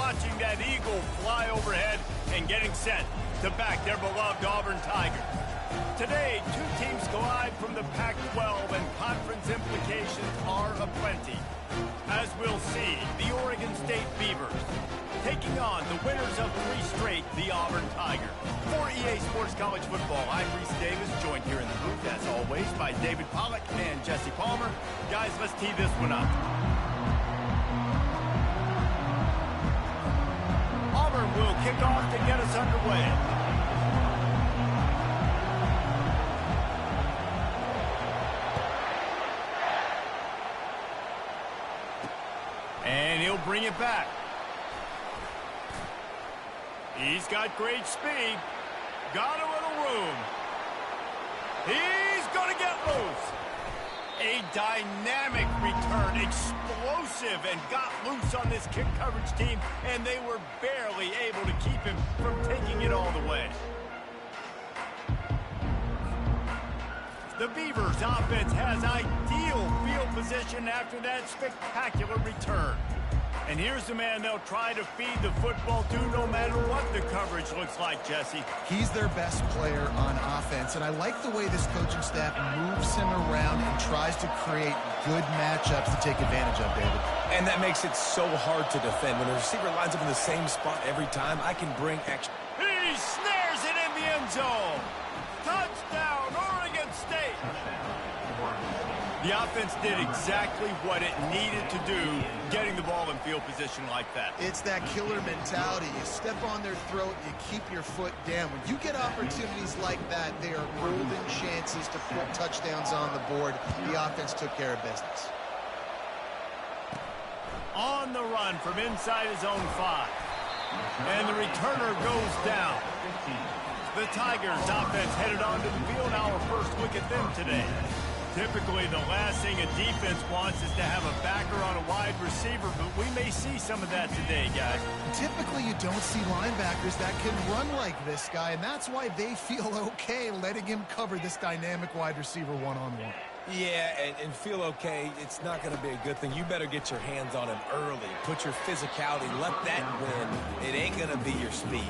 watching that eagle fly overhead and getting set to back their beloved Auburn Tigers. Today, two teams collide from the Pac-12, and conference implications are aplenty. As we'll see, the Oregon State Beavers taking on the winners of 3 straight, the Auburn Tigers. For EA Sports College Football, I'm Reese Davis, joined here in the booth, as always, by David Pollack and Jesse Palmer. Guys, let's tee this one up. Auburn will kick off to get us underway. And he'll bring it back. He's got great speed. Got a little room. He's going to get loose. A dynamic return, explosive, and got loose on this kick coverage team, and they were barely able to keep him from taking it all the way. The Beavers offense has ideal field position after that spectacular return. And here's the man they'll try to feed the football to no matter what the coverage looks like, Jesse. He's their best player on offense, and I like the way this coaching staff moves him around and tries to create good matchups to take advantage of, David. And that makes it so hard to defend. When the receiver lines up in the same spot every time, I can bring extra. He snares it in the end zone. Touchdown, Oregon State. The offense did exactly what it needed to do, getting the ball in field position like that. It's that killer mentality. You step on their throat, you keep your foot down. When you get opportunities like that, they are golden chances to put touchdowns on the board. The offense took care of business. On the run from inside his own 5. And the returner goes down. The Tigers offense headed onto the field. Our first look at them today. Typically, the last thing a defense wants is to have a backer on a wide receiver, but we may see some of that today, guys. Typically, you don't see linebackers that can run like this guy, and that's why they feel okay letting him cover this dynamic wide receiver one-on-one. Yeah, and feel okay, it's not going to be a good thing. You better get your hands on him early. Put your physicality, let that win. It ain't going to be your speed.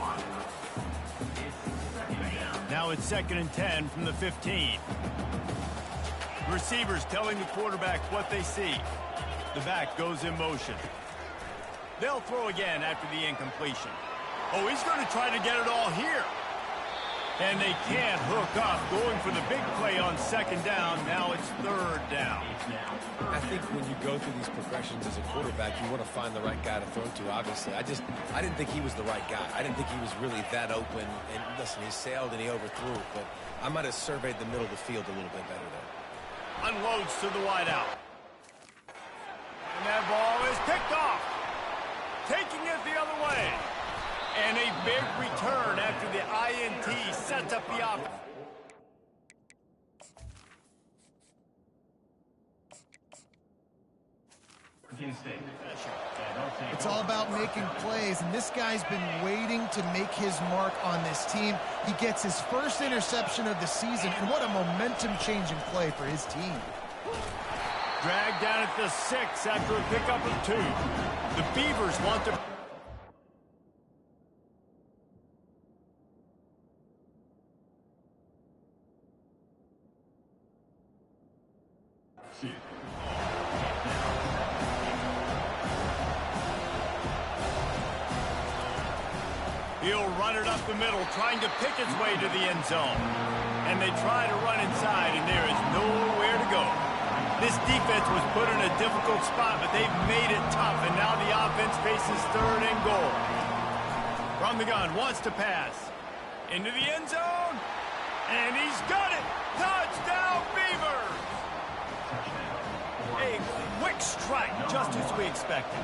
Now it's 2nd and 10 from the 15. Receivers telling the quarterback what they see. The back goes in motion. They'll throw again after the incompletion. Oh, he's going to try to get it all here. And they can't hook up, going for the big play on 2nd down. Now it's 3rd down. I think when you go through these progressions as a quarterback, you want to find the right guy to throw to, obviously. I didn't think he was the right guy. I didn't think he was really that open. And listen, he sailed and he overthrew it, but I might have surveyed the middle of the field a little bit better there. Unloads to the wideout. And that ball is picked off. Taking it the other way. And a big return after the INT sets up the offense. It's all about making plays, and this guy's been waiting to make his mark on this team. He gets his first interception of the season, and what a momentum-changing play for his team. Dragged down at the 6 after a pickup of 2. The Beavers want to... He'll run it up the middle, trying to pick its way to the end zone. And they try to run inside, and there is nowhere to go. This defense was put in a difficult spot, but they've made it tough, and now the offense faces 3rd and goal. From the gun, wants to pass. Into the end zone, and he's got it! Touchdown, Beavers! A quick strike, just as we expected.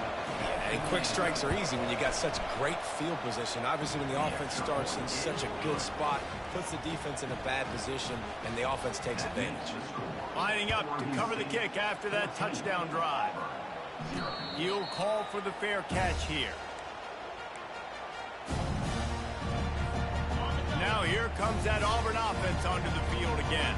And quick strikes are easy when you got such great field position. Obviously, when the offense starts in such a good spot, puts the defense in a bad position, and the offense takes advantage. Lining up to cover the kick after that touchdown drive. He'll call for the fair catch here. Now here comes that Auburn offense onto the field again.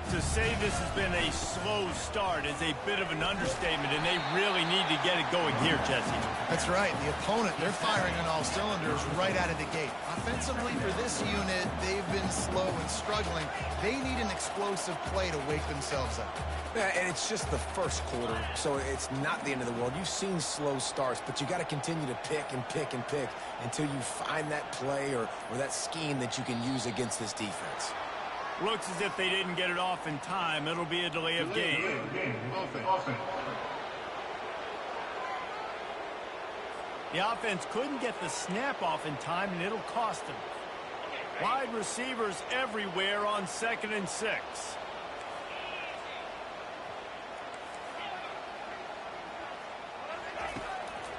To say this has been a slow start is a bit of an understatement, and they really need to get it going here, Jesse. That's right. The opponent, they're firing on all cylinders right out of the gate. Offensively, for this unit, they've been slow and struggling. They need an explosive play to wake themselves up. Yeah, and it's just the first quarter, so it's not the end of the world. You've seen slow starts, but you got to continue to pick and pick and pick until you find that play or that scheme that you can use against this defense. Looks as if they didn't get it off in time. It'll be a delay of game. The offense couldn't get the snap off in time, and it'll cost them. Wide receivers everywhere on 2nd and 6.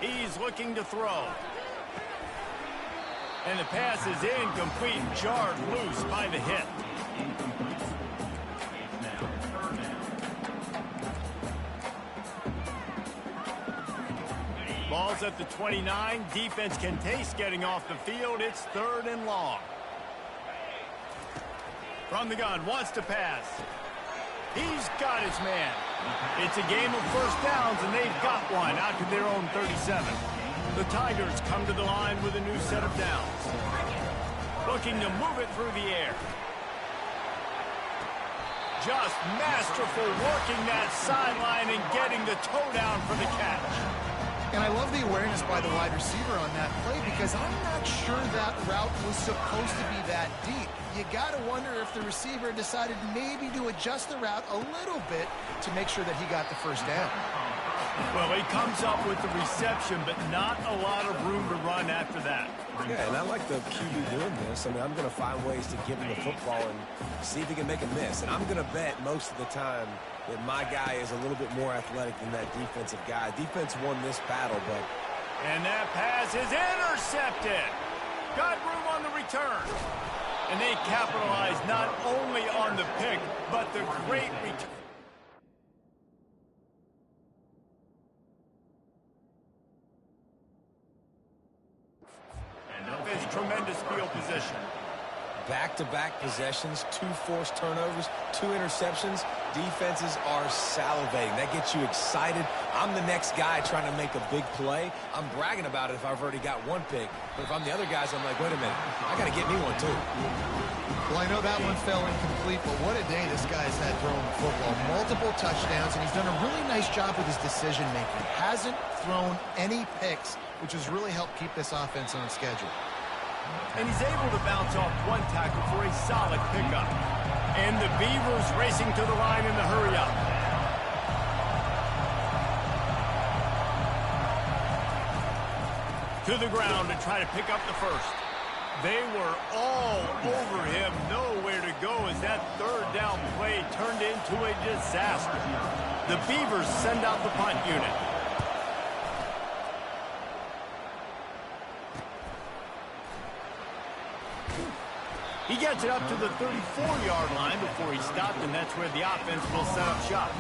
He's looking to throw. And the pass is incomplete, jarred loose by the hit. Ball's at the 29. Defense can taste getting off the field. It's 3rd and long. From the gun, wants to pass. He's got his man. It's a game of first downs, and they've got one out to their own 37. The Tigers come to the line with a new set of downs. Looking to move it through the air. Just masterful working that sideline and getting the toe down for the catch. And I love the awareness by the wide receiver on that play because I'm not sure that route was supposed to be that deep. You got to wonder if the receiver decided maybe to adjust the route a little bit to make sure that he got the first down. Well, he comes up with the reception, but not a lot of room to run after that. Yeah, and I like the QB doing this. I mean, I'm going to find ways to give him the football and see if he can make a miss. And I'm going to bet most of the time that my guy is a little bit more athletic than that defensive guy. Defense won this battle, but... And that pass is intercepted. Got room on the return. And they capitalize not only on the pick, but the great return. His tremendous field position. Back-to-back possessions, 2 forced turnovers, 2 interceptions. Defenses are salivating. That gets you excited. I'm the next guy trying to make a big play. I'm bragging about it if I've already got 1 pick. But if I'm the other guys, I'm like, wait a minute, I got to get me one too. Well, I know that one fell incomplete, but what a day this guy's had throwing the football. Multiple touchdowns, and he's done a really nice job with his decision-making. Hasn't thrown any picks, which has really helped keep this offense on schedule. And he's able to bounce off 1 tackle for a solid pickup. And the Beavers racing to the line in the hurry-up. To the ground to try to pick up the first. They were all over him, nowhere to go as that 3rd down play turned into a disaster. The Beavers send out the punt unit. He gets it up to the 34-yard line before he stopped, and that's where the offense will set up shop.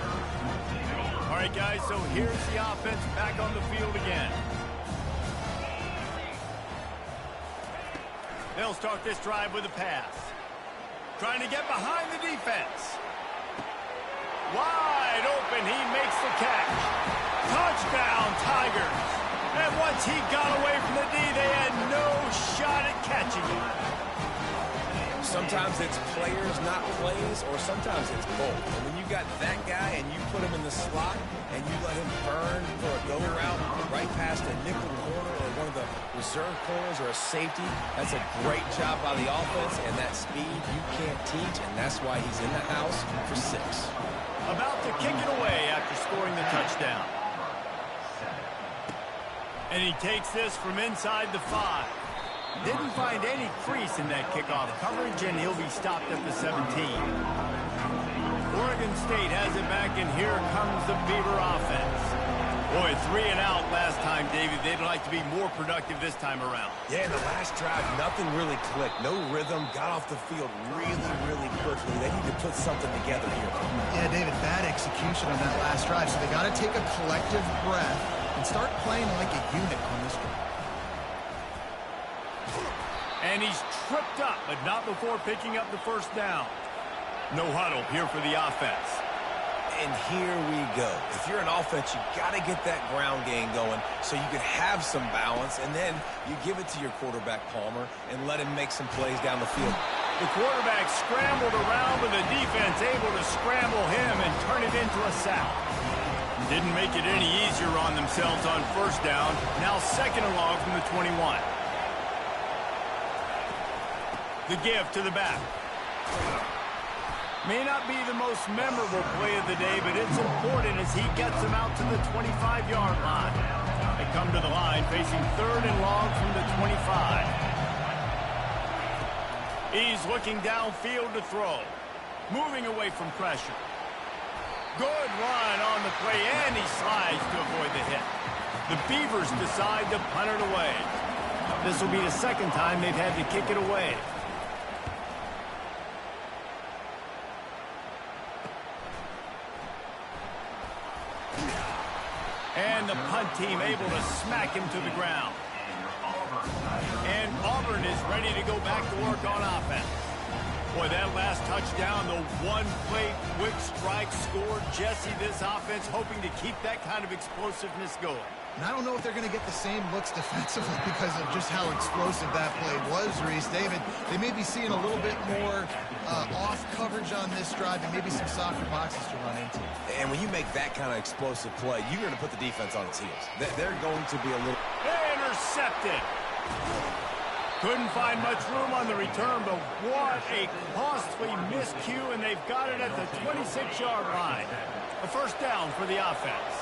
All right, guys, so here's the offense back on the field again. They'll start this drive with a pass. Trying to get behind the defense. Wide open, he makes the catch. Touchdown, Tigers. And once he got away from the D, they had no shot at catching him. Sometimes it's players, not plays, or sometimes it's both. And when you got that guy and you put him in the slot and you let him burn for a go route right past a nickel corner or one of the reserve corners or a safety, that's a great job by the offense, and that speed you can't teach, and that's why he's in the house for 6. About to kick it away after scoring the touchdown. And he takes this from inside the 5. Didn't find any crease in that kickoff coverage, and he'll be stopped at the 17. Oregon State has it back, and here comes the Beaver offense. Boy, 3 and out last time, David. They'd like to be more productive this time around. Yeah, in the last drive, nothing really clicked. No rhythm, got off the field really, really quickly. They need to put something together here. Yeah, David, bad execution on that last drive, so they got to take a collective breath and start playing like a unit on this one. And he's tripped up, but not before picking up the first down. No huddle here for the offense. And here we go. If you're an offense, you got to get that ground game going so you can have some balance, and then you give it to your quarterback, Palmer, and let him make some plays down the field. The quarterback scrambled around, but the defense able to scramble him and turn it into a sack. Didn't make it any easier on themselves on first down. Now second and long from the 21. The give to the back. May not be the most memorable play of the day, but it's important as he gets them out to the 25-yard line. They come to the line facing third and long from the 25. He's looking downfield to throw. Moving away from pressure. Good run on the play, and he slides to avoid the hit. The Beavers decide to punt it away. This will be the second time they've had to kick it away. And the punt team able to smack him to the ground. And Auburn is ready to go back to work on offense. Boy, that last touchdown, the one-play quick strike scored. Jesse, this offense hoping to keep that kind of explosiveness going. And I don't know if they're going to get the same looks defensively because of just how explosive that play was, Reese. David, they may be seeing a little bit more off coverage on this drive and maybe some softer boxes to run into. And when you make that kind of explosive play, you're going to put the defense on its heels. They're going to be a little... Intercepted. Couldn't find much room on the return, but what a costly miscue, and they've got it at the 26-yard line. A first down for the offense.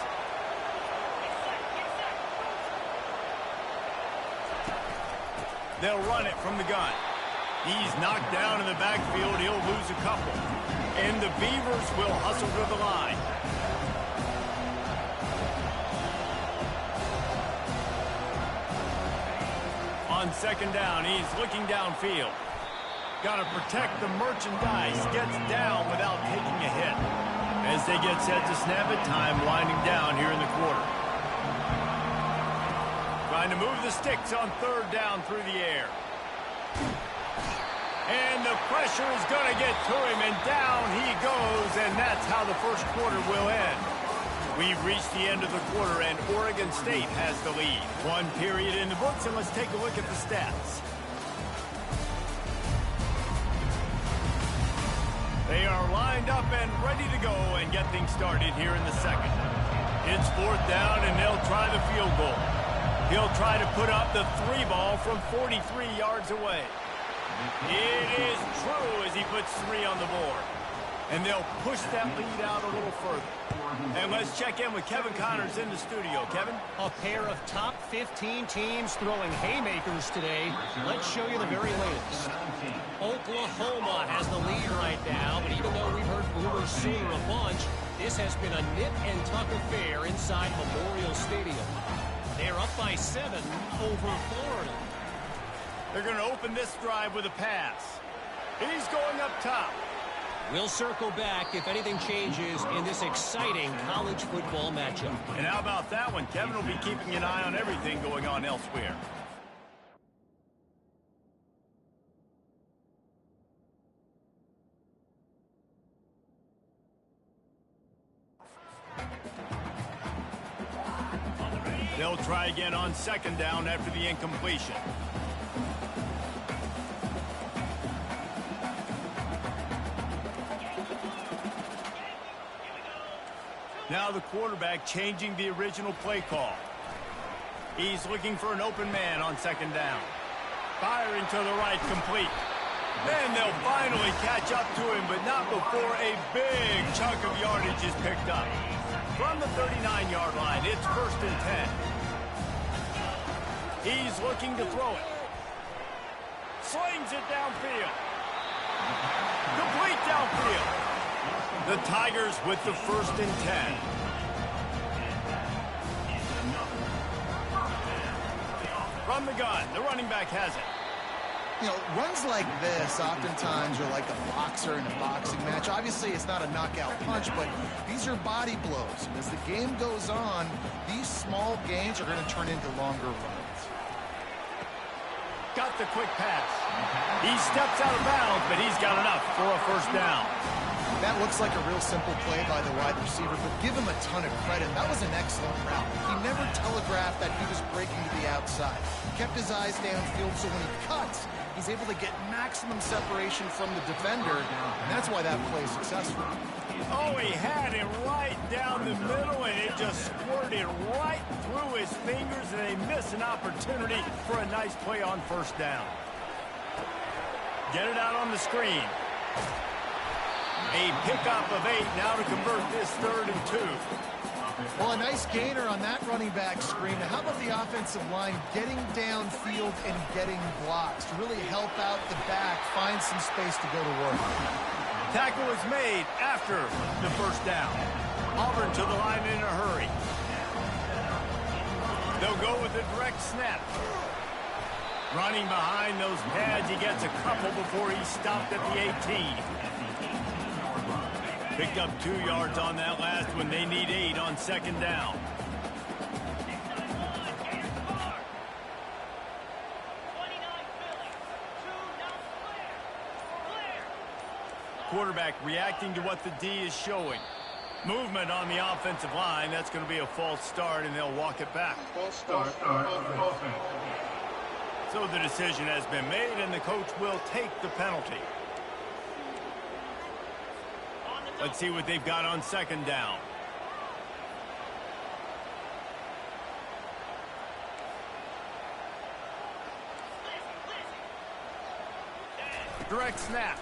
They'll run it from the gun. He's knocked down in the backfield. He'll lose a couple. And the Beavers will hustle to the line. On second down, he's looking downfield. Got to protect the merchandise. Gets down without taking a hit. As they get set to snap it, time winding down here in the quarter. Trying to move the sticks on third down through the air. And the pressure is going to get to him, and down he goes, and that's how the first quarter will end. We've reached the end of the quarter, and Oregon State has the lead. One period in the books, and let's take a look at the stats. They are lined up and ready to go and get things started here in the second. It's fourth down, and they'll try the field goal. He'll try to put up the three ball from 43 yards away. It is true as he puts three on the board. And they'll push that lead out a little further. And let's check in with Kevin Connors in the studio. Kevin? A pair of top 15 teams throwing haymakers today. Let's show you the very latest. Oklahoma has the lead right now, but even though we've heard Boomer Sooner a bunch, this has been a nip-and-tuck affair inside Memorial Stadium. They're up by 7 over Florida. They're going to open this drive with a pass. He's going up top. We'll circle back if anything changes in this exciting college football matchup. And how about that one? Kevin will be keeping an eye on everything going on elsewhere. They'll try again on second down after the incompletion. Now the quarterback changing the original play call. He's looking for an open man on second down. Firing to the right, complete. Then they'll finally catch up to him, but not before a big chunk of yardage is picked up. From the 39-yard line, it's first and 10. He's looking to throw it. Slings it downfield. Complete downfield. The Tigers with the first and 10. From the gun, the running back has it. You know, runs like this oftentimes are like a boxer in a boxing match. Obviously, it's not a knockout punch, but these are body blows. And as the game goes on, these small gains are going to turn into longer runs. got the quick pass. He steps out of bounds, but he's got enough for a first down. That looks like a real simple play by the wide receiver, but give him a ton of credit. That was an excellent route. He never telegraphed that he was breaking to the outside. He kept his eyes downfield, so when he cuts, he's able to get maximum separation from the defender, and that's why that play is successful. Oh, he had it right down the middle, and it just squirted right through his fingers, and they miss an opportunity for a nice play on first down. Get it out on the screen. A pickup of 8 now to convert this 3rd and 2. Well, a nice gainer on that running back screen. Now, how about the offensive line getting downfield and getting blocks to really help out the back, find some space to go to work? Tackle is made after the first down. Auburn to the line in a hurry. They'll go with a direct snap. Running behind those pads, he gets a couple before he's stopped at the 18. Picked up 2 yards on that last one. They need 8 on second down. Quarterback reacting to what the D is showing. Movement on the offensive line. That's going to be a false start, and they'll walk it back. False start. So the decision has been made, and the coach will take the penalty. Let's see what they've got on second down. Direct snap.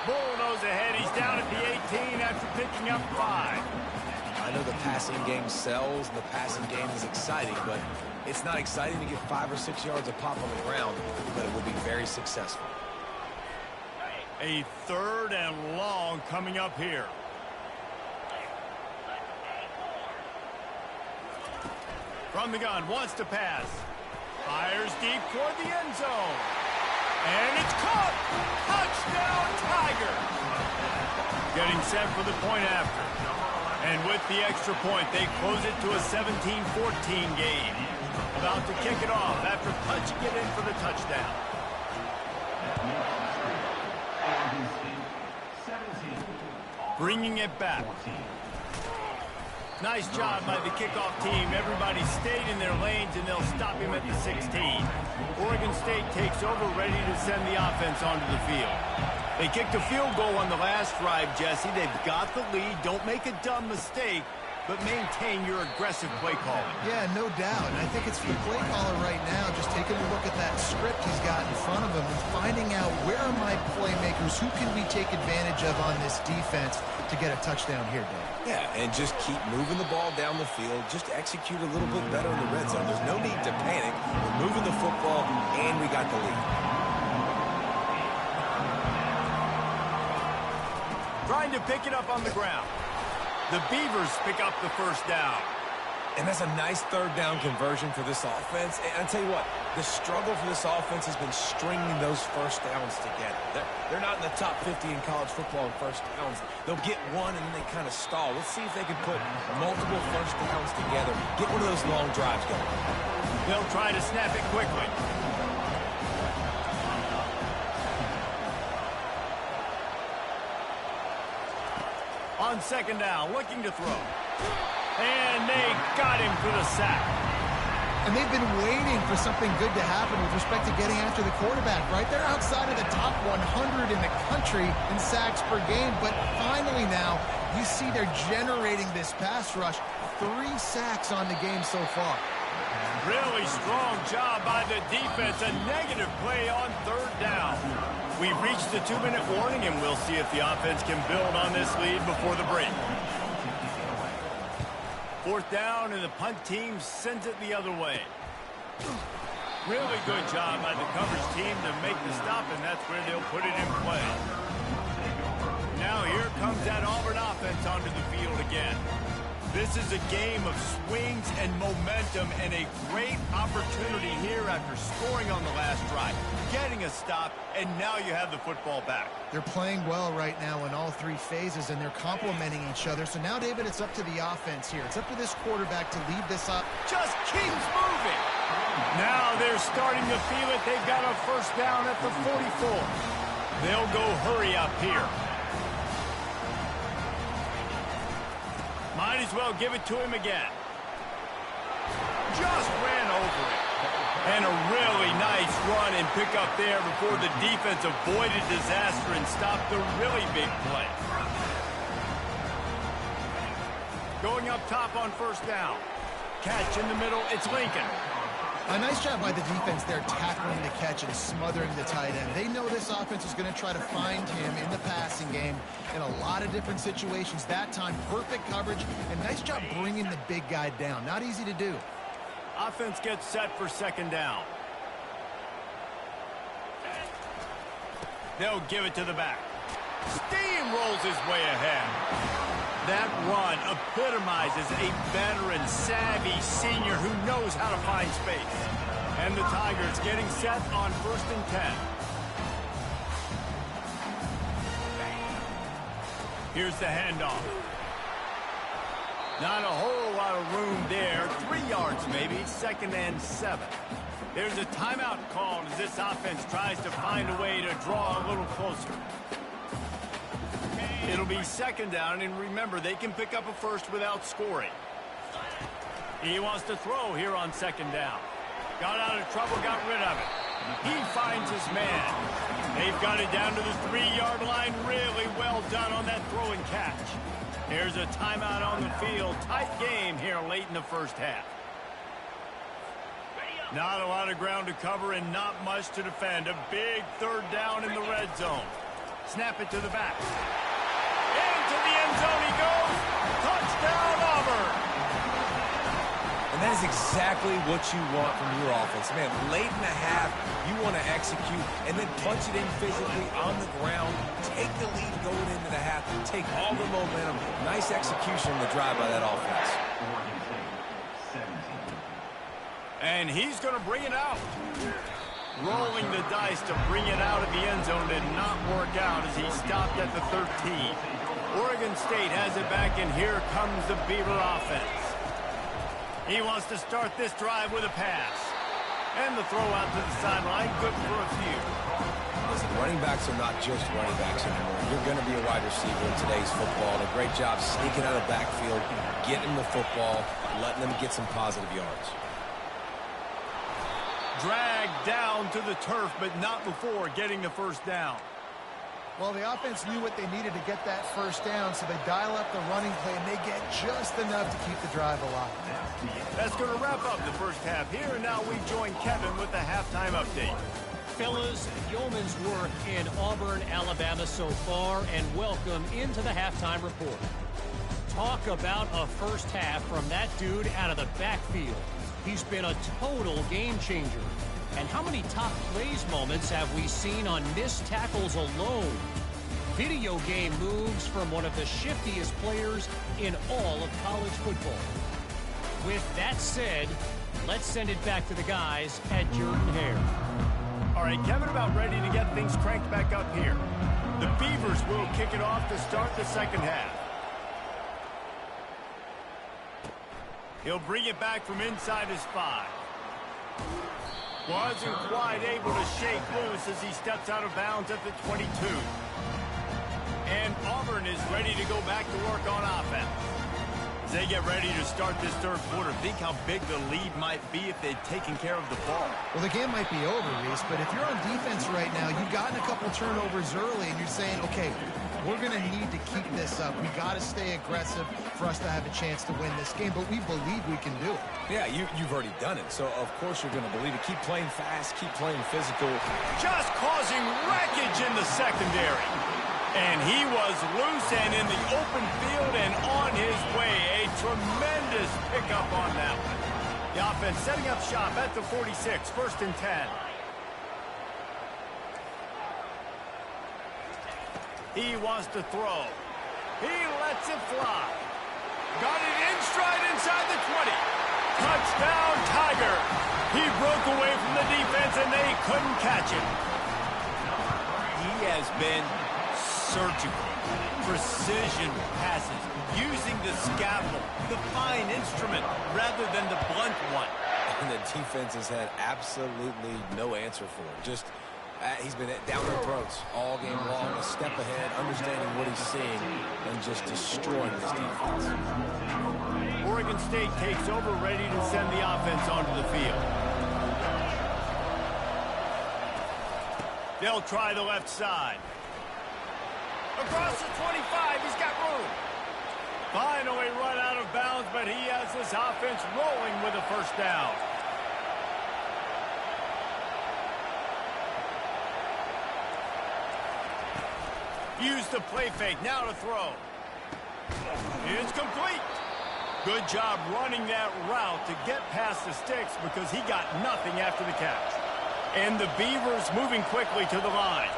Bulldoze ahead. He's down at the 18 after picking up 5. I know the passing game sells and the passing game is exciting, but it's not exciting to get 5 or 6 yards of pop on the ground, but it will be very successful. A 3rd and long coming up here. From the gun, wants to pass. Fires deep toward the end zone. And it's caught! Touchdown, Tiger! Getting set for the point after. And with the extra point, they close it to a 17-14 game. About to kick it off after punching it in for the touchdown. Bringing it back. Nice job by the kickoff team. Everybody stayed in their lanes, and they'll stop him at the 16. Oregon State takes over, ready to send the offense onto the field. They kicked a field goal on the last drive, Jesse. They've got the lead. Don't make a dumb mistake, but maintain your aggressive play calling. Yeah, no doubt. And I think it's the play caller right now just taking a look at that script he's got in front of him and finding out where are my playmakers, who can we take advantage of on this defense to get a touchdown here, Dave. Yeah, and just keep moving the ball down the field. Just execute a little bit better in the red zone. There's no need to panic. We're moving the football, and we got the lead. Trying to pick it up on the ground. The Beavers pick up the first down. And that's a nice 3rd down conversion for this offense. And I'll tell you what, the struggle for this offense has been stringing those first downs together. They're not in the top 50 in college football in first downs. They'll get one and then they kind of stall. Let's see if they can put multiple first downs together. Get one of those long drives going. They'll try to snap it quickly. On second down, looking to throw. And they got him for the sack. And they've been waiting for something good to happen with respect to getting after the quarterback, right? They're outside of the top 100 in the country in sacks per game, but finally now you see they're generating this pass rush. 3 sacks on the game so far. Really strong job by the defense. A negative play on 3rd down. We've reached the 2-minute warning, and we'll see if the offense can build on this lead before the break. 4th down, and the punt team sends it the other way. Really good job by the coverage team to make the stop, and that's where they'll put it in play. Now here comes that Auburn offense onto the field again. This is a game of swings and momentum, and a great opportunity here after scoring on the last drive, getting a stop, and now you have the football back. They're playing well right now in all 3 phases, and they're complementing each other. So now, David, it's up to the offense here. It's up to this quarterback to lead this up. Just keeps moving. Now they're starting to feel it. They've got a first down at the 44. They'll go hurry up here. Might as well give it to him again. Just ran over it. And a really nice run and pick up there before the defense avoided disaster and stopped the really big play. Going up top on first down. Catch in the middle, it's Lincoln. A nice job by the defense there tackling the catch and smothering the tight end. They know this offense is going to try to find him in the passing game in a lot of different situations. That time, perfect coverage, and nice job bringing the big guy down. Not easy to do. Offense gets set for second down. They'll give it to the back. Steamrolls his way ahead. That run epitomizes a veteran, savvy senior who knows how to find space. And the Tigers getting set on 1st and 10. Here's the handoff. Not a whole lot of room there. 3 yards maybe, 2nd and 7. There's a timeout called as this offense tries to find a way to draw a little closer. It'll be 2nd down, and remember, they can pick up a first without scoring. He wants to throw here on 2nd down. Got out of trouble, got rid of it. He finds his man. They've got it down to the 3-yard line. Really well done on that throw and catch. There's a timeout on the field. Tight game here late in the first half. Not a lot of ground to cover and not much to defend. A big 3rd down in the red zone. Snap it to the back. Into the end zone he goes. Touchdown, Auburn. And that is exactly what you want from your offense. Man, late in the half, you want to execute and then punch it in physically on the ground. Take the lead going into the half. Take all the momentum. Nice execution on the drive by that offense. And he's going to bring it out. Rolling the dice to bring it out of the end zone did not work out as he stopped at the 13. Oregon State has it back, and here comes the Beaver offense. He wants to start this drive with a pass. And the throw out to the sideline, good for a few. Listen, running backs are not just running backs anymore. You're going to be a wide receiver in today's football. And a great job sneaking out of the backfield, getting the football, letting them get some positive yards. Dragged down to the turf, but not before getting the first down. Well, the offense knew what they needed to get that first down, so they dial up the running play, and they get just enough to keep the drive alive. That's going to wrap up the first half here, and now we join Kevin with the halftime update. Fellas, yeoman's work in Auburn, Alabama so far, and welcome into the halftime report. Talk about a first half from that dude out of the backfield. He's been a total game changer. And how many top plays moments have we seen on missed tackles alone? Video game moves from one of the shiftiest players in all of college football. With that said, let's send it back to the guys at Jordan-Hare. All right, Kevin, about ready to get things cranked back up here. The Beavers will kick it off to start the second half. He'll bring it back from inside his 5. Wasn't quite able to shake loose as he steps out of bounds at the 22. And Auburn is ready to go back to work on offense. As they get ready to start this third quarter, think how big the lead might be if they'd taken care of the ball. Well, the game might be over, Reese, but if you're on defense right now, you've gotten a couple turnovers early, and you're saying, okay, we're going to need to keep this up. We got to stay aggressive for us to have a chance to win this game, but we believe we can do it. Yeah, you've already done it, so of course you're going to believe it. Keep playing fast, keep playing physical. Just causing wreckage in the secondary. And he was loose and in the open field and on his way. A tremendous pickup on that one. The offense setting up shop at the 46, 1st and 10. He wants to throw. He lets it fly. Got it in stride inside the 20. Touchdown, Tiger. He broke away from the defense and they couldn't catch him. He has been surgical. Precision passes. Using the scaffold, the fine instrument, rather than the blunt one. and the defense has had absolutely no answer for it. Just he's been down their throats all game long, a step ahead, understanding what he's seeing, and just destroying this defense. Oregon State takes over, ready to send the offense onto the field. They'll try the left side. Across the 25, he's got room. Finally run out of bounds, but he has this offense rolling with a first down. Use the play fake, now to throw. It's complete. Good job running that route to get past the sticks because he got nothing after the catch. And the Beavers moving quickly to the line.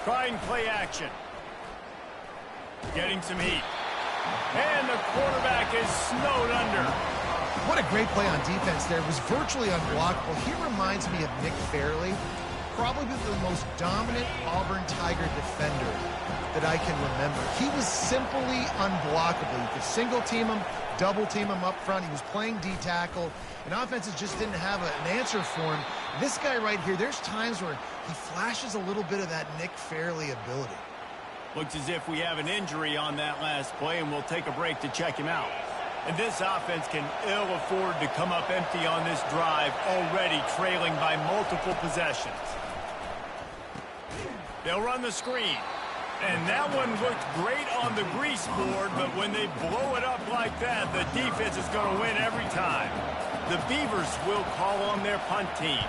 Trying play action. Getting some heat. And the quarterback is snowed under. What a great play on defense there. It was virtually unblockable. He reminds me of Nick Fairley, probably the most dominant Auburn Tiger defender that I can remember. He was simply unblockable. You could single team him, double team him up front. He was playing D-tackle, and offenses just didn't have an answer for him. This guy right here, there's times where he flashes a little bit of that Nick Fairley ability. Looks as if we have an injury on that last play, and we'll take a break to check him out. And this offense can ill afford to come up empty on this drive, already trailing by multiple possessions. They'll run the screen. And that one looked great on the grease board, but when they blow it up like that, the defense is going to win every time. The Beavers will call on their punt team.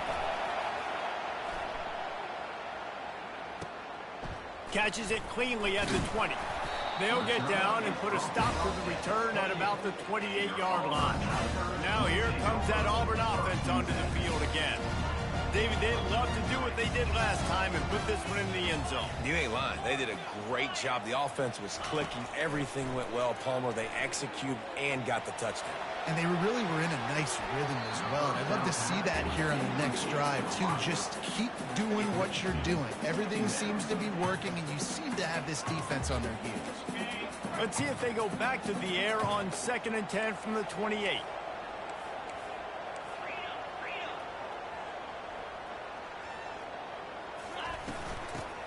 Catches it cleanly at the 20. They'll get down and put a stop to the return at about the 28-yard line. Now here comes that Auburn offense onto the field again. David, they'd love to do what they did last time and put this one in the end zone. You ain't lying. They did a great job. The offense was clicking. Everything went well. Palmer, they executed and got the touchdown. And they really were in a nice rhythm as well. And I'd love to see that here on the next drive, too. Just keep doing what you're doing. Everything seems to be working, and you seem to have this defense on their heels. Let's see if they go back to the air on 2nd and 10 from the 28.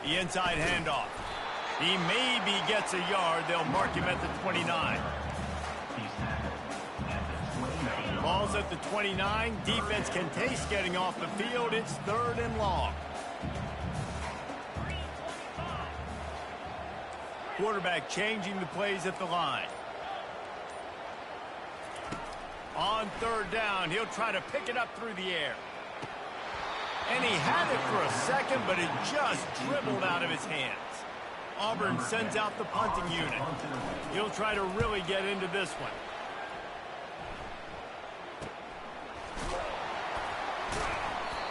The inside handoff. He maybe gets a yard. They'll mark him at the 29. Ball's at the 29. Defense can taste getting off the field. It's 3rd and long. Quarterback changing the plays at the line. On 3rd down, he'll try to pick it up through the air. And he had it for a second, but it just dribbled out of his hands. Auburn sends out the punting unit. He'll try to really get into this one.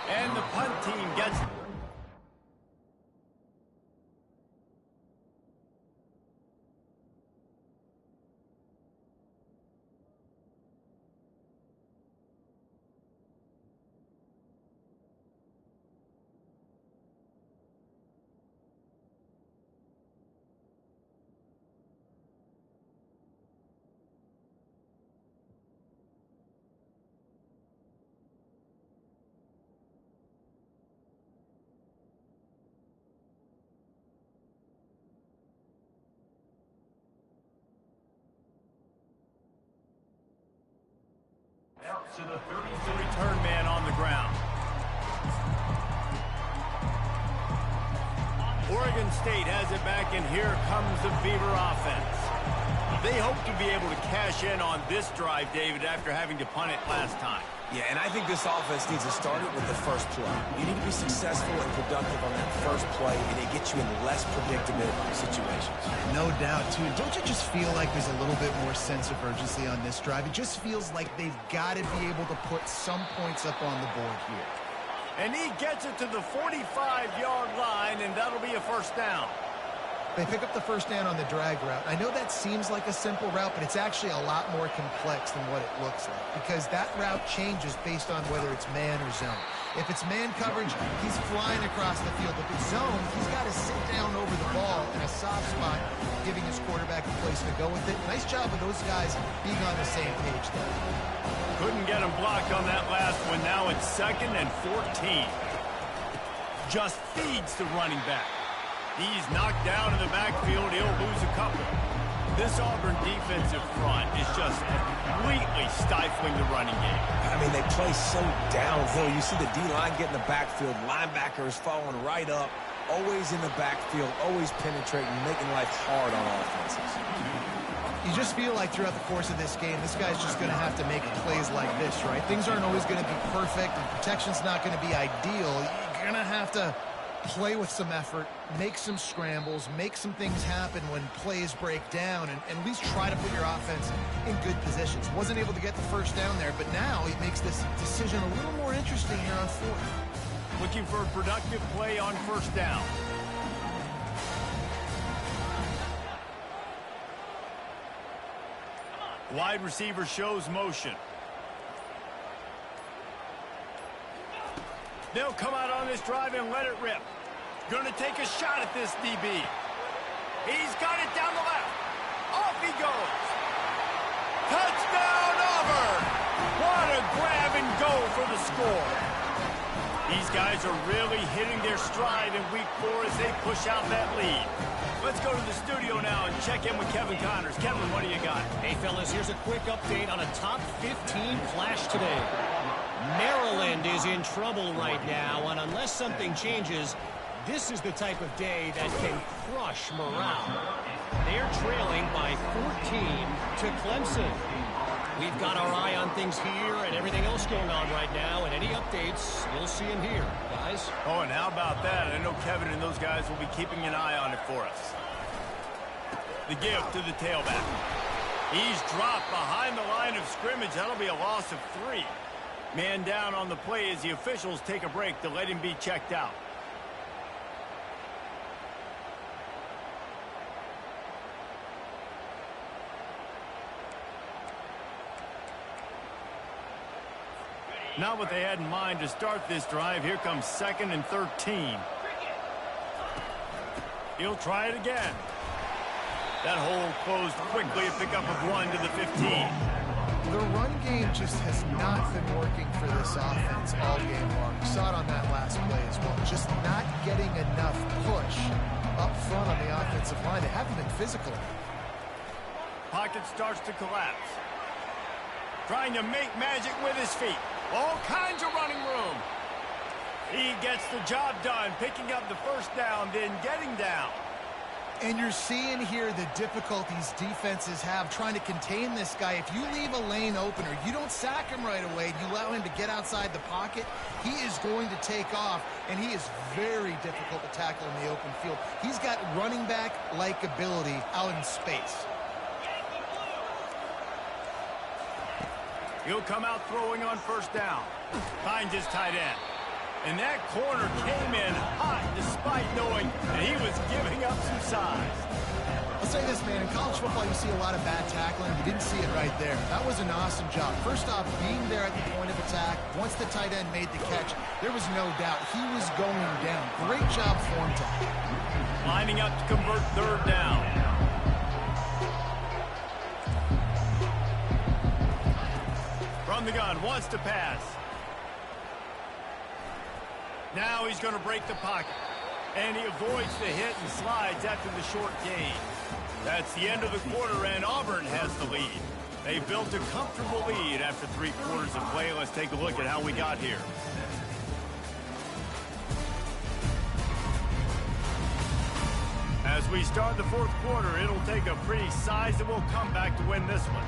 And the punt team gets... to the 30th return man on the ground. Oregon State has it back, and here comes the Beaver offense. They hope to be able to cash in on this drive, David, after having to punt it last time. Yeah, and I think this offense needs to start it with the first play. You need to be successful and productive on that first play, and it gets you in less predictable situations. No doubt, too. Don't you just feel like there's a little bit more sense of urgency on this drive? It just feels like they've got to be able to put some points up on the board here. And he gets it to the 45-yard line, and that'll be a first down. They pick up the first down on the drag route. I know that seems like a simple route, but it's actually a lot more complex than what it looks like because that route changes based on whether it's man or zone. If it's man coverage, he's flying across the field. If it's zone, he's got to sit down over the ball in a soft spot, giving his quarterback a place to go with it. Nice job of those guys being on the same page there. Couldn't get him blocked on that last one. Now it's 2nd and 14. Just feeds the running back. He's knocked down in the backfield. He'll lose a couple. This Auburn defensive front is just completely stifling the running game. I mean, they play so downhill. You see the D-line get in the backfield. Linebackers following right up. Always in the backfield. Always penetrating, making life hard on offenses. You just feel like throughout the course of this game, this guy's just going to have to make plays like this, right? Things aren't always going to be perfect, and protection's not going to be ideal. You're going to have to play with some effort, make some scrambles, make some things happen when plays break down, and at least try to put your offense in good positions. Wasn't able to get the first down there, but now he makes this decision a little more interesting here on 4th. Looking for a productive play on first down. Wide receiver shows motion. They'll come out on this drive and let it rip. Going to take a shot at this DB. He's got it down the left. Off he goes. Touchdown, Auburn! What a grab and go for the score. These guys are really hitting their stride in week 4 as they push out that lead. Let's go to the studio now and check in with Kevin Connors. Kevin, what do you got? Hey, fellas, here's a quick update on a top 15 flash today. Maryland is in trouble right now, and unless something changes, this is the type of day that can crush morale. They're trailing by 14 to Clemson. We've got our eye on things here and everything else going on right now, and any updates, you'll see them here, guys. Oh, and how about that? I know Kevin and those guys will be keeping an eye on it for us. The give to the tailback. He's dropped behind the line of scrimmage. That'll be a loss of 3. Man down on the play as the officials take a break to let him be checked out. Not what they had in mind to start this drive. Here comes 2nd and 13. He'll try it again. That hole closed quickly. A pickup of 1 to the 15. The run game just has not been working for this offense all game long. We saw it on that last play as well. Just not getting enough push up front on the offensive line. They haven't been physical. Pocket starts to collapse. Trying to make magic with his feet. All kinds of running room. He gets the job done, picking up the first down, then getting down. And you're seeing here the difficulties defenses have trying to contain this guy. If you leave a lane open or you don't sack him right away, you allow him to get outside the pocket, he is going to take off, and he is very difficult to tackle in the open field. He's got running back-like ability out in space. He'll come out throwing on first down. Finds his tight end. And that corner came in hot despite knowing that he was giving up some size. I'll say this, man. In college football, you see a lot of bad tackling. You didn't see it right there. That was an awesome job. First off, being there at the point of attack. Once the tight end made the catch, there was no doubt he was going down. Great job for him to. Lining up to convert third down. From the gun, wants to pass. Now he's going to break the pocket. And he avoids the hit and slides after the short gain. That's the end of the quarter, and Auburn has the lead. They built a comfortable lead after 3 quarters of play. Let's take a look at how we got here. As we start the 4th quarter, it'll take a pretty sizable comeback to win this one.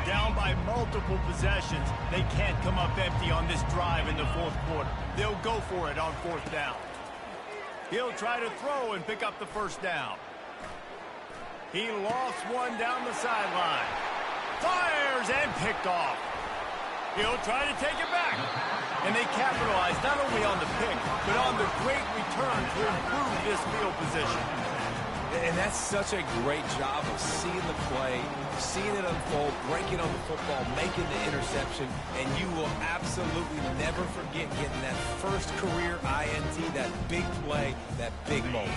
Down by multiple possessions, they can't come up empty on this drive in the 4th quarter. They'll go for it on 4th down. He'll try to throw and pick up the first down. He lost one down the sideline. Fires and picked off. He'll try to take it back. And they capitalize not only on the pick, but on the great return to improve this field position. And that's such a great job of seeing the play, seeing it unfold, breaking on the football, making the interception, and you will absolutely never forget getting that first career INT, that big play, that big moment.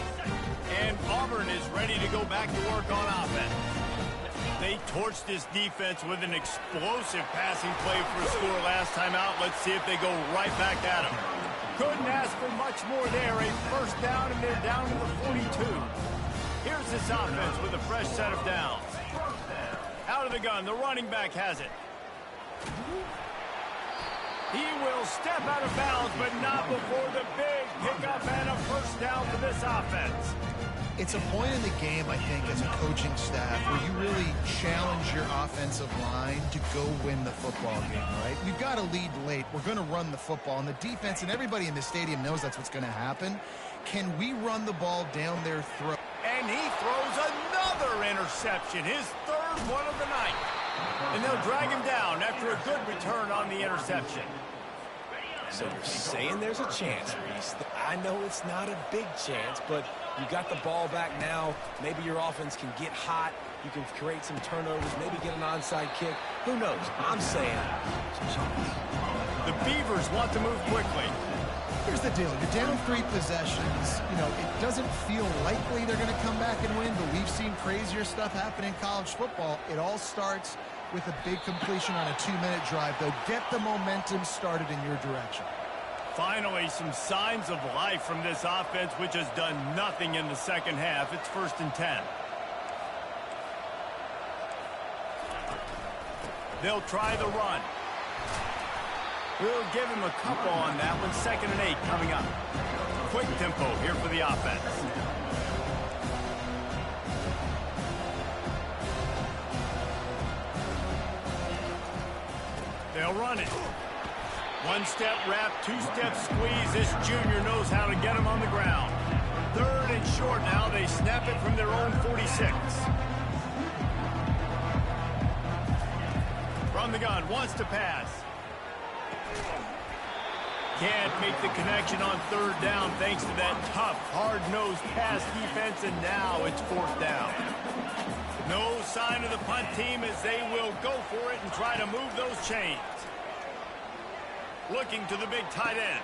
And Auburn is ready to go back to work on offense. They torched this defense with an explosive passing play for a score last time out. Let's see if they go right back at them. Couldn't ask for much more there. A first down, and they're down to the 42. Here's this offense with a fresh set of downs. Out of the gun, the running back has it. He will step out of bounds, but not before the big pickup and a first down for this offense. It's a point in the game, I think, as a coaching staff where you really challenge your offensive line to go win the football game, right? We've got to lead late. We're going to run the football. And the defense and everybody in the stadium knows that's what's going to happen. Can we run the ball down their throat? And he throws another interception, his third one of the night. And they'll drag him down after a good return on the interception. So you're saying there's a chance, Reese. I know it's not a big chance, but you got the ball back now. Maybe your offense can get hot. You can create some turnovers, maybe get an onside kick. Who knows? I'm saying it's a chance. The Beavers want to move quickly. Here's the deal. You're down 3 possessions. You know, it doesn't feel likely they're going to come back and win, but we've seen crazier stuff happen in college football. It all starts with a big completion on a 2-minute drive. They'll get the momentum started in your direction. Finally, some signs of life from this offense, which has done nothing in the second half. It's 1st and 10. They'll try the run. We'll give him a couple on that one. 2nd and 8 coming up. Quick tempo here for the offense. They'll run it. 1-step wrap, 2-step squeeze. This junior knows how to get him on the ground. 3rd and short now. They snap it from their own 46. From the gun, wants to pass. Can't make the connection on 3rd down thanks to that tough, hard-nosed pass defense, and now it's 4th down. No sign of the punt team as they will go for it and try to move those chains. Looking to the big tight end.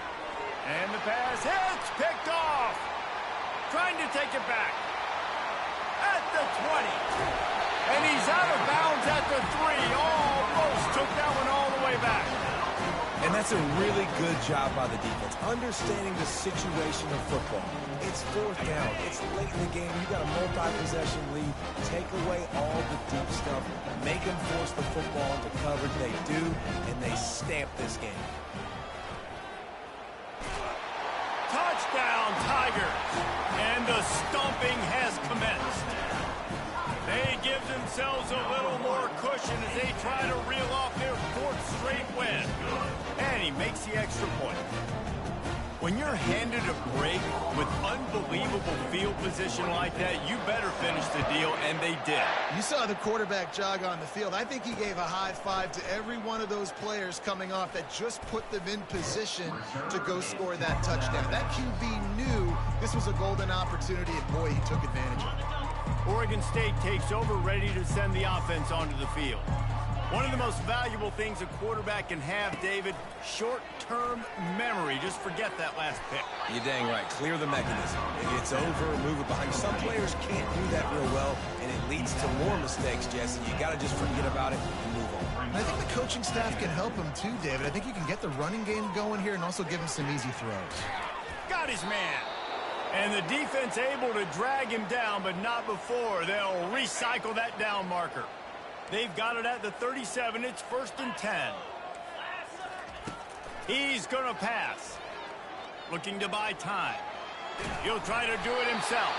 And the pass hits, picked off. Trying to take it back. At the 20. And he's out of bounds at the 3. Almost took that one all the way back. And that's a really good job by the defense, understanding the situation of football. It's 4th down. It's late in the game. You got a multi-possession lead. Take away all the deep stuff. Make them force the football into coverage. They do, and they stamp this game. Touchdown, Tigers. And the stomping has commenced. They give themselves a little more cushion as they try to reel off their 4th straight win. And he makes the extra point. When you're handed a break with unbelievable field position like that, you better finish the deal, and they did. You saw the quarterback jog on the field. I think he gave a high five to every one of those players coming off that just put them in position to go score that touchdown. That QB knew this was a golden opportunity, and boy, he took advantage of it. Oregon State takes over, ready to send the offense onto the field. One of the most valuable things a quarterback can have, David, short-term memory. Just forget that last pick. You're dang right. Clear the mechanism. It's over, move it behind. Some players can't do that real well, and it leads to more mistakes, Jesse. You got to just forget about it and move on. I think the coaching staff can help him too, David. I think you can get the running game going here and also give him some easy throws. Got his man. And the defense able to drag him down, but not before. They'll recycle that down marker. They've got it at the 37. It's 1st and 10. He's going to pass. Looking to buy time. He'll try to do it himself.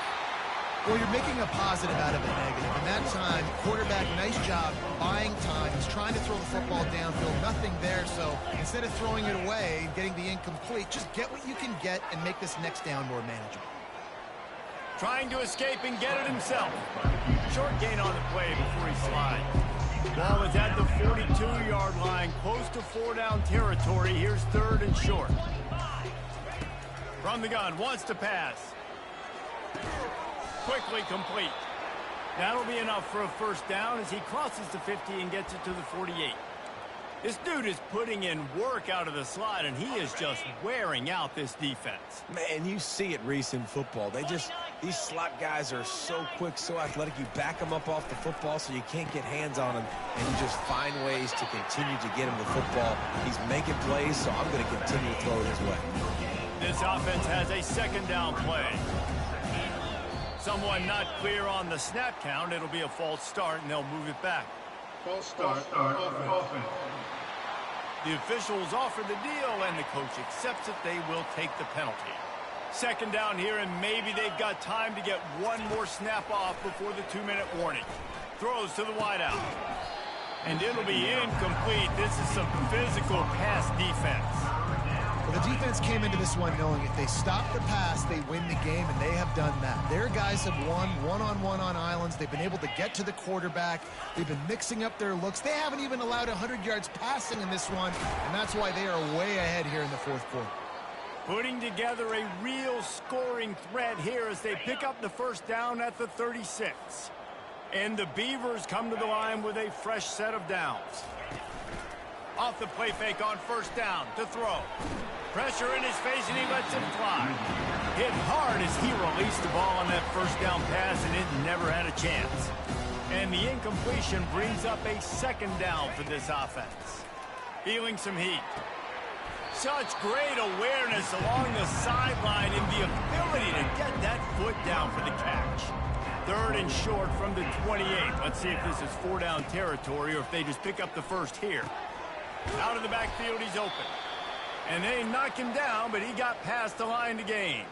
Well, you're making a positive out of a negative. And that time, quarterback, nice job buying time. He's trying to throw the football downfield. Nothing there, so instead of throwing it away and getting the incomplete, just get what you can get and make this next down more manageable. Trying to escape and get it himself. Short gain on the play before he slides. Ball is at the 42-yard line, close to 4-down territory. Here's 3rd and short. From the gun, wants to pass. quickly complete. That'll be enough for a first down as he crosses the 50 and gets it to the 48. This dude is putting in work out of the slot, and he is just wearing out this defense. Man, you see it, Reese, in football. These slot guys are so quick, so athletic. You back them up off the football so you can't get hands on them, and you just find ways to continue to get him the football. He's making plays, so I'm going to continue to throw it his way. This offense has a second down play. Someone not clear on the snap count. It'll be a false start, and they'll move it back. False start, offense. The officials offer the deal, and the coach accepts it. They will take the penalty. Second down here, and maybe they've got time to get one more snap off before the 2-minute warning. Throws to the wideout. And it'll be incomplete. This is some physical pass defense. Well, the defense came into this one knowing if they stop the pass, they win the game, and they have done that. Their guys have won one-on-one on islands. They've been able to get to the quarterback. They've been mixing up their looks. They haven't even allowed 100 yards passing in this one, and that's why they are way ahead here in the fourth quarter. Putting together a real scoring threat here as they pick up the first down at the 36. And the Beavers come to the line with a fresh set of downs. Off the play fake on first down to throw. Pressure in his face, and he lets it fly. Hit hard as he released the ball on that first down pass, and it never had a chance. And the incompletion brings up a second down for this offense. Feeling some heat. Such great awareness along the sideline and the ability to get that foot down for the catch. Third and short from the 28. Let's see if this is 4-down territory or if they just pick up the first here. Out of the backfield, he's open. And they knock him down, but he got past the line to gain.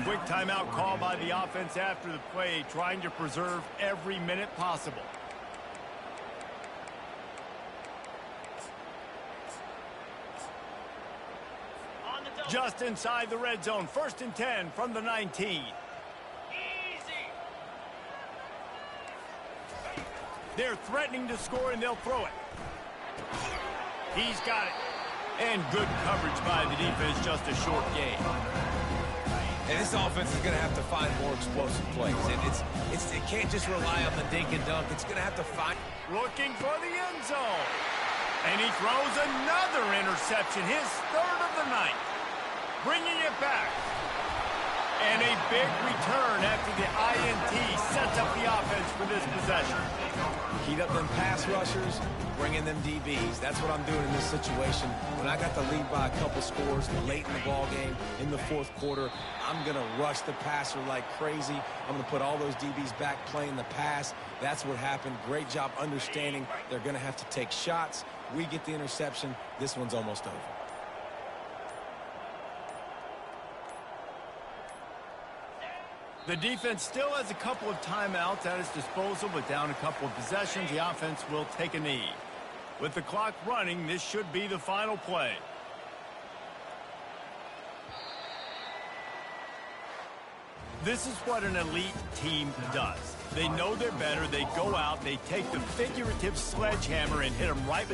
Quick timeout call by the offense after the play, trying to preserve every minute possible. Just inside the red zone, 1st and 10 from the 19. They're threatening to score, and they'll throw it. He's got it. And good coverage by the defense, just a short gain. And this offense is going to have to find more explosive plays. And it can't just rely on the dink and dunk. It's going to have to find... Looking for the end zone. And he throws another interception, his third of the night. Bringing it back. And a big return after the INT sets up the offense for this possession. Heat up them pass rushers, bring in them DBs. That's what I'm doing in this situation. When I got the lead by a couple scores late in the ball game, in the fourth quarter, I'm going to rush the passer like crazy. I'm going to put all those DBs back playing the pass. That's what happened. Great job understanding they're going to have to take shots. We get the interception. This one's almost over. The defense still has a couple of timeouts at its disposal, but down a couple of possessions, the offense will take a knee. With the clock running, this should be the final play. This is what an elite team does. They know they're better. They go out, they take the figurative sledgehammer and hit them right